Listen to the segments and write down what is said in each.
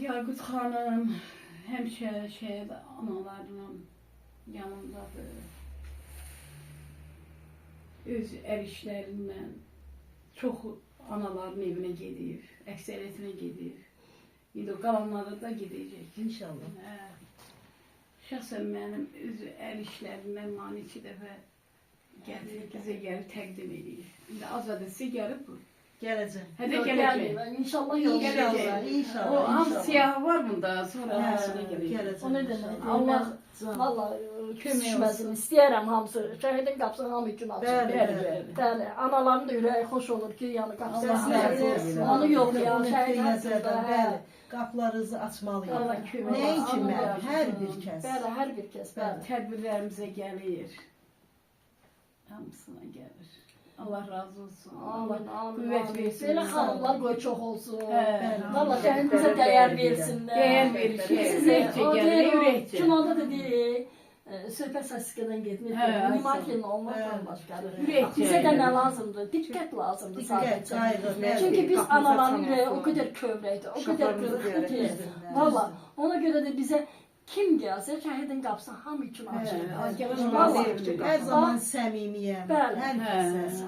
Yargıt Hanım hemşe analarının yanındadır. Öz el işlerinden çok anaların evine gidiyor, ekseriyetine gidiyor. İndi o kalanlara da gidecek. İnşallah. Şahsen benim öz el işlerinden mani 2 dəfə gəldi, bizə gəlib təqdim edir. İndi azadəsi gəlib bu. Geleceğim. Hədə Yok, gələcək. gelmiyor. İnşallah yok. İnşallah. İnşallah. O an İnşallah. siyahı var bunda, sonra Ha, hamısına gələcək. geleceğim. O ne demek? İnşallah. Allah Can. vallahi Kömək küsməsin. olsun. İstəyərəm hamısı. Şəhidin qapısını hamı üçün açın. Bəli, Bəli, bəli. bəli. Bəli, anaların da ürəyi xoş olur ki, yəni qapısı Allah razı olsun. açılır. Onu yoxlayan Onu şəhid nəzərdən, haqqında. bəli. Qapılarınızı açmalıyıq. Allah kömək Nəinki olsun. mən, Allah hər razı bir olsun. kəs. Bəli, hər bir kəs, bəli. Tədbirlərimizə gəlir. Hamısına gəlir. Allah razı olsun. Allah Amin, amin, qüvvət amin. versin. Belə xanımlar qoy çox olsun. Hə. Valla şəhidimizə dəyər versinlər. Dəyər verir. Ürəkçə O gəlir, deyir, o ürəkçə. kinoda da deyir, söhbət səskədən getmir. Hə, Animakin olmaqdan başqadır. Ürəkçə. Bizə də nə lazımdır? Diqqət lazımdır Diqqət, sadəcə. qayğı, bəli. Çünki biz Qapımıza anaların ürəyi çamaq o qədər kövrəkdir, o qədər qırıqdır ki. Düzdür, Valla ona görə də bizə kim gəlsə şəhidin qapısı hamı üçün açıq. Hə, Vallahi. Hər zaman səmimiyəm. Bəli. Hər kəsə.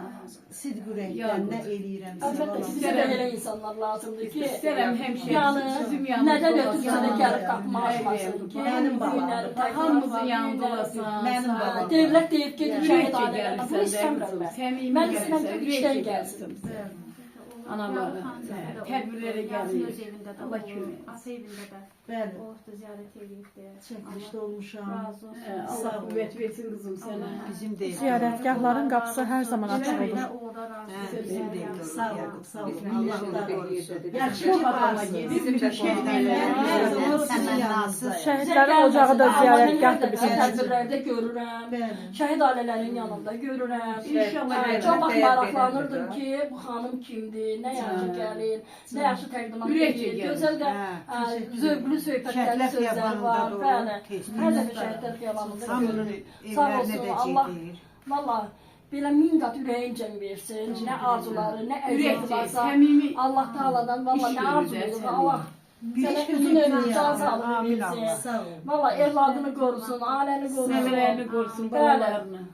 Sidq ürəkdən nə eləyirəmsə. Əlbəttə sizə də elə insanlar lazımdır ki, İstərəm həmişə yəni sizin yanınızda nədən olasın. ötürsə də gəlib qapımı açmasın ki, Mənim balam. günləri təkrar Hamımızın var, yanında günləri- olasın. Mənim sağ ol. babam. Devlət deyib ki, şəhid Ürəkçə ailələrə bunu gəlirsən, istəmirəm mən. səmimi Mən gəlirsən, istəyirəm ki, ürəkçə işdən gəlsin. Analar, tədbirlərə Yazın gəlir. öz evində də Allah olur, kömək. ata evində də. Bəli. O da ziyarət edibdi. Çəkilişdə olmuşam. Razı olsun. Allah qüvvət versin qızım sənə. Bizim də Ziyarətgahların qapısı hər zaman açıq olur. O da razı Bizim də olsun. Sağ olun, sağ olun. Allah Allah da da Yaxşı Çox ki adama varsınız. gedir, Bizim də Hər zaman sizin yanınızdayım. Şəhidlərin ocağı da ziyarətgahdır bizim üçün. Tədbirlərdə görürəm. Bəli. Şəhid ailələrinin yanında görürəm. İnşallah Hə, gəlir. Çox vaxt maraqlanırdım ki, bu xanım kimdir, nə yaxşı gəlir, nə yaxşı təqdimat Ürəkçə edir. gəlir. Gözəl də zövqlü söhbətləri, sözləri var. Bəli. Hər dəfə şəhidlər xiyabanında görürük. Sağ olsun Allah. Valla belə min qat ürəyincə versin. Nə arzuları, nə əziyyəti Ürəkçə, varsa. səmimi Allah Taala'dan valla iş nə görür arzu də olur. səmimi. Allah sənə uzun ömür, can sağlığı versin. Sağ olun. Valla evladını qorusun, ailəni qorusun. Nəvələrini qorusun, Bəli. balalarını.